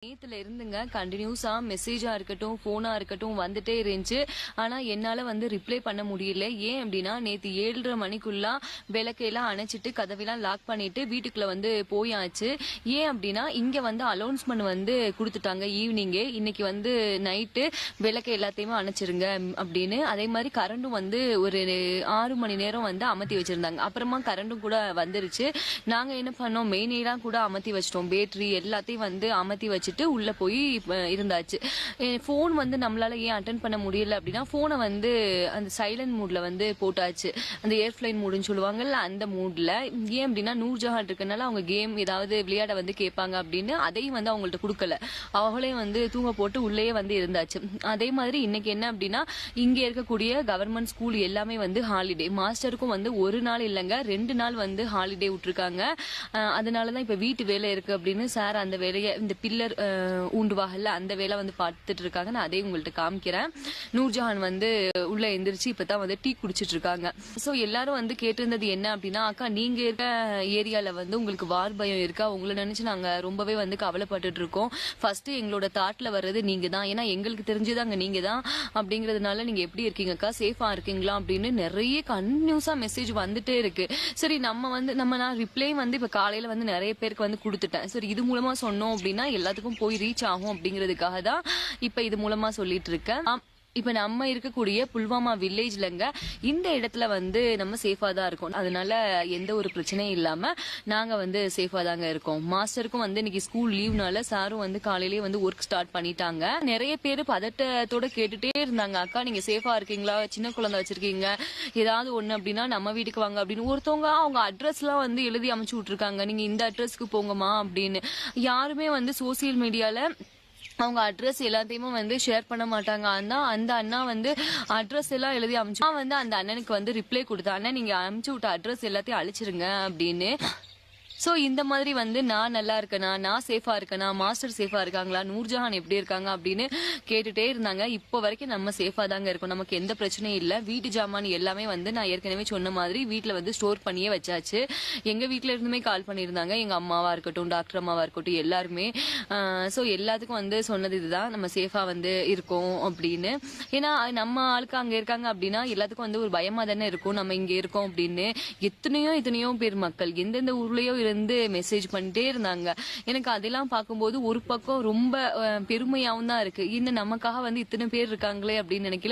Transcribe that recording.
நேத்துல இருந்துங்க கண்டினியூஸா மெசேஜா இருக்கட்டும் போனா இருக்கட்டும் வந்துட்டே இருந்துச்சு. ஆனா என்னால வந்து ரிப்ளை பண்ண முடியல. ஏன் அப்படின்னா நேத்து 7:30 மணிக்குள்ள விளக்கையெல்லாம் அணைச்சிட்டு கதவெல்லாம் லாக் பண்ணிட்டு வீட்டுக்குள்ள வந்து போயாச்சு. ஏன் அப்படின்னா இங்க வந்து அலௌன்ஸ்மெண்ட் வந்து கொடுத்துட்டாங்க ஈவினிங்கே. இன்னைக்கு வந்து நைட்டு விளக்கை எல்லாத்தையுமே அணைச்சிருங்க அப்படின்னு. அதே மாதிரி கரண்டும் வந்து ஒரு 6 மணி நேரம் வந்து அமர்த்தி வச்சிருந்தாங்க. அப்புறமா கரண்டும் கூட வந்துருச்சு. நாங்க என்ன பண்ணோம், மெயினெல்லாம் கூட அமர்த்தி வச்சிட்டோம். பேட்டரி எல்லாத்தையும் வந்து அமர்த்தி வச்சு உள்ள போய் இருந்தாச்சு. போன் வந்து நம்மளால ஏன் அட்டென்ட் பண்ண முடியல அப்படின்னா போனை வந்து அந்த சைலண்ட் மூட்ல வந்து போட்டாச்சு. அந்த ஏர்பிளைன் மூடுன்னு சொல்லுவாங்கல்ல, அந்த மூட்ல. ஏன் அப்படின்னா நூர்ஜஹான் இருக்கனால அவங்க கேம் ஏதாவது விளையாட வந்து கேட்பாங்க அப்படின்னு அதையும் வந்து அவங்கள்ட்ட கொடுக்கல. அவங்களையும் வந்து தூங்க போட்டு உள்ளேயே வந்து இருந்தாச்சு. அதே மாதிரி இன்னைக்கு என்ன அப்படின்னா இங்க இருக்கக்கூடிய கவர்மெண்ட் ஸ்கூல் எல்லாமே வந்து ஹாலிடே. மாஸ்டருக்கும் வந்து ஒரு நாள் இல்லைங்க 2 நாள் வந்து ஹாலிடே விட்டுருக்காங்க. அதனாலதான் இப்ப வீட்டு வேலை இருக்கு அப்படின்னு சார் அந்த வேலையை இந்த பில்லர் ஊண்டுவாகல அந்த வேலை வந்து பார்த்துட்டு இருக்காங்க. நான் அதையும் உங்கள்ட்ட காமிக்கிறேன். நூர்ஜஹான் வந்து உள்ள எந்திரிச்சு இப்பதான் வந்து டீ குடிச்சிட்டு இருக்காங்க. சோ எல்லாரும் வந்து கேட்டிருந்தது என்ன அப்படின்னா, அக்கா நீங்க இருக்க ஏரியால வந்து உங்களுக்கு வார் பயம் இருக்கா? உங்களை நினைச்சு நாங்க ரொம்பவே வந்து கவலைப்பட்டுட்டு இருக்கோம். ஃபர்ஸ்ட் எங்களோட தாட்ல வர்றது நீங்க தான். ஏன்னா எங்களுக்கு தெரிஞ்சதாங்க நீங்க தான் அப்படிங்கறதுனால நீங்க எப்படி இருக்கீங்க அக்கா, சேஃபா இருக்கீங்களா அப்படின்னு நிறைய கன்டினியூஸா மெசேஜ் வந்துட்டே இருக்கு. சரி நான் ரிப்ளை வந்து இப்ப காலையில வந்து நிறைய பேருக்கு வந்து கொடுத்துட்டேன். சரி இது மூலமா சொன்னோம் அப்படின்னா எல்லாத்துக்கும் போய் ரீச் ஆகும் அப்படிங்கிறதுக்காக தான் இப்ப இது மூலமா சொல்லிட்டு இருக்கேன். இப்ப நம்ம இருக்கக்கூடிய புல்வாமா வில்லேஜ்லங்க இந்த இடத்துல வந்து நம்ம சேஃபா தான் இருக்கோம். அதனால எந்த ஒரு பிரச்சனையும் இல்லாம நாங்க வந்து சேஃபா தாங்க இருக்கோம். மாஸ்டருக்கும் வந்து இன்னைக்கு ஸ்கூல் லீவ்னால சாரும் வந்து காலையிலேயே வந்து ஒர்க் ஸ்டார்ட் பண்ணிட்டாங்க. நிறைய பேர் பதட்டத்தோட கேட்டுட்டே இருந்தாங்க, அக்கா நீங்க சேஃபா இருக்கீங்களா, சின்ன குழந்தை வச்சிருக்கீங்க, ஏதாவது ஒண்ணு அப்படின்னா நம்ம வீட்டுக்கு வாங்க அப்படின்னு. ஒருத்தவங்க அவங்க அட்ரஸ் எல்லாம் வந்து எழுதி அமைச்சு விட்டுருக்காங்க, நீங்க இந்த அட்ரஸ்க்கு போங்கம்மா அப்படின்னு. யாருமே வந்து சோசியல் மீடியால அவங்க அட்ரஸ் எல்லாத்தையுமே வந்து ஷேர் பண்ண மாட்டாங்க. அந்த அண்ணா வந்து அட்ரஸ் எல்லாம் எழுதி அனுப்பிச்சு வந்து அந்த அண்ணனுக்கு வந்து ரிப்ளை கொடுத்தா, அண்ணா நீங்க அனுப்பிச்சு விட்ட அட்ரஸ் எல்லாத்தையும் அழிச்சிருங்க அப்படின்னு. சோ இந்த மாதிரி வந்து நான் நல்லா இருக்கேனா, நான் சேஃபா இருக்கேனா, மாஸ்டர் சேஃபா இருக்காங்களா, நூர்ஜஹான் எப்படி இருக்காங்க அப்படின்னு கேட்டுட்டே இருந்தாங்க. இப்போ வரைக்கும் நம்ம சேஃபா தாங்க இருக்கோம், நமக்கு எந்த பிரச்சனையும் இல்லை. வீட்டு ஜாமான் எல்லாமே வந்து நான் ஏற்கனவே சொன்ன மாதிரி வீட்டுல வந்து ஸ்டோர் பண்ணியே வச்சாச்சு. எங்க வீட்டுல இருந்துமே கால் பண்ணியிருந்தாங்க, எங்க அம்மாவா இருக்கட்டும் டாக்டர் அம்மாவா இருக்கட்டும் எல்லாருமே. சோ எல்லாத்துக்கும் வந்து சொன்னது இதுதான், நம்ம சேஃபா வந்து இருக்கோம் அப்படின்னு. ஏன்னா நம்ம ஆளுக்கு அங்க இருக்காங்க அப்படின்னா எல்லாத்துக்கும் வந்து ஒரு பயமா தானே இருக்கும், நம்ம இங்க இருக்கோம் அப்படின்னு. எத்தனையோ பேர் மக்கள் எந்தெந்த ஊர்லயோ வந்து மெசேஜ் பண்ணிட்டே இருந்தாங்க. எனக்கு அதெல்லாம் பார்க்கும்போது ஒரு பக்கம் ரொம்ப பெருமையாவும் தான் இருக்கு. இன்னும் நமக்காக வந்து இத்தனை பேர் இருக்காங்களே அப்படின்னு நினைக்கல.